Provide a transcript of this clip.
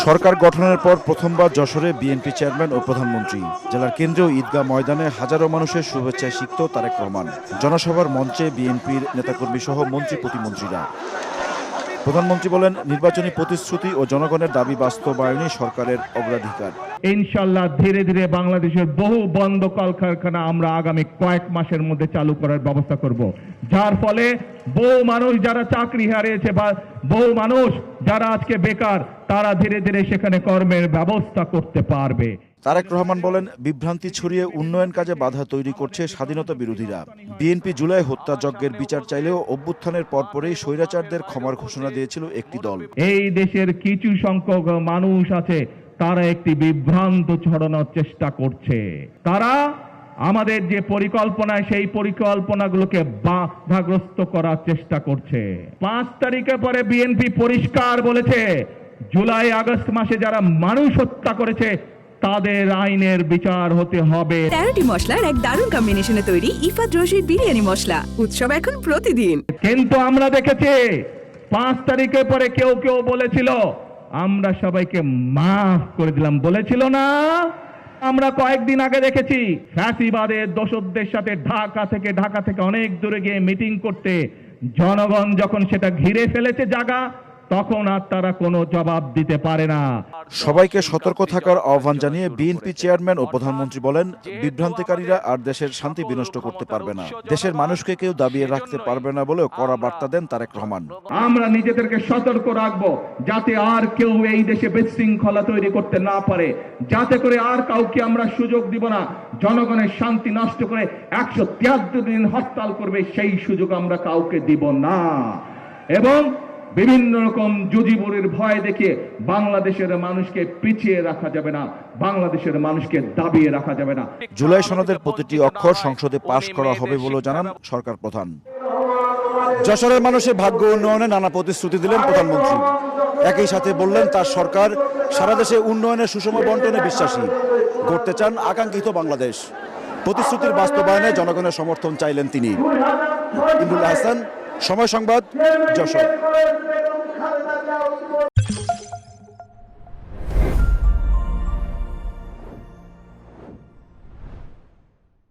সরকার গঠনের পর প্রথমবার যশোরে বিএনপি চেয়ারম্যান ও প্রধানমন্ত্রী। জেলার কেন্দ্রীয় ঈদগাহ ময়দানে হাজারো মানুষের শুভেচ্ছায় সিক্ত তারেক রহমান। জনসভার মঞ্চে বিএনপির নেতাকর্মী সহ মন্ত্রী প্রতিমন্ত্রীরা। প্রধানমন্ত্রী বলেন, নির্বাচনী প্রতিশ্রুতি ও জনগণের দাবি বাস্তবায়নই সরকারের অগ্রাধিকার। ইনশাআল্লাহ ধীরে ধীরে বাংলাদেশের বহু বন্ধ কলকারখানা আমরা আগামী কয়েক মাসের মধ্যে চালু করার ব্যবস্থা করব, যার ফলে বহু মানুষ যারা চাকরি হারিয়েছে বা বহু মানুষ যারা আজকে বেকার, তারা ধীরে ধীরে সেখানে কর্মের ব্যবস্থা করতে পারবে। তারেক রহমান বলেন, বিভ্রান্তি ছড়িয়ে উন্নয়ন কাজে বাধা তৈরি করছে স্বাধীনতা বিরোধীরা। বিএনপি জুলাই হত্যাযজ্ঞের বিচার চাইলেও অভ্যুত্থানের পরপরই স্বৈরাচারদের ক্ষমার ঘোষণা দিয়েছিল একটি দল। এই দেশের কিছু সংখ্যক মানুষ আছে, তারা একটি বিভ্রান্ত ছড়ানোর চেষ্টা করছে। তারা আমাদের যে পরিকল্পনা, সেই পরিকল্পনাগুলোকে বাধাগ্রস্ত করার চেষ্টা করছে। 5 তারিখের পরে বিএনপি পরিষ্কার বলেছে, জুলাই আগস্ট মাসে যারা মানুষ হত্যা করেছে তাদের আইনের বিচার হতে হবে। 13টি মশলার এক দারুণ কম্বিনেশনে তৈরি ইফাত রশিদ বিরিয়ানি মশলা। উৎসব এখন প্রতিদিন। কিন্তু আমরা দেখেছি 5 তারিখের পরে কেউ কেউ বলেছিল আমরা সবাইকে মাফ করে দিলাম, বলেছিল না? আমরা কয়েকদিন আগে দেখেছি ফ্যাসিবাদের দোসরদের সাথে ঢাকা থেকে অনেক দূরে গিয়ে মিটিং করতে, জনগণ যখন সেটা ঘিরে ফেলেছে জায়গা, তখন আর তারা কোনো জবাব দিতে পারে না। সবাইকে সতর্ক থাকার আহ্বান জানিয়ে বিএনপি চেয়ারম্যান ও প্রধানমন্ত্রী বলেন, বিভ্রান্তিকারীরা আর দেশের শান্তি বিনষ্ট করতে পারবে না, দেশের মানুষকে কেউ দাবিয়ে রাখতে পারবে না বলেও কড়া বার্তা দেন তারেক রহমান। আমরা নিজেদেরকে সতর্ক রাখবো যাতে আর কেউ এই দেশে বিশৃঙ্খলা তৈরি করতে না পারে, যাতে করে আর কাউকে আমরা সুযোগ দিব না জনগণের শান্তি নষ্ট করে 173 দিন হরতাল করবে, সেই সুযোগ আমরা কাউকে দিব না। এবং বিভিন্ন রকম জুজিবুরির ভয় দেখিয়ে বাংলাদেশের মানুষকে পিছিয়ে রাখা যাবে না, বাংলাদেশের মানুষকে দাবিয়ে রাখা যাবে না। জুলাই সনদের প্রতিটি অক্ষর সংসদে পাশ করা হবে বলেও জানান সরকার প্রধান। যশোরের মানুষের ভাগ্য উন্নয়নে নানা প্রতিশ্রুতি দিলেন প্রধানমন্ত্রী। একই সাথে বললেন, তার সরকার সারা দেশে উন্নয়নের সুষম বন্টনে বিশ্বাসী, গড়তে চান আকাঙ্ক্ষিত বাংলাদেশ। প্রতিশ্রুতির বাস্তবায়নে জনগণের সমর্থন চাইলেন তিনি। ইমরুল হাসান, সময় সংবাদ, যশোর।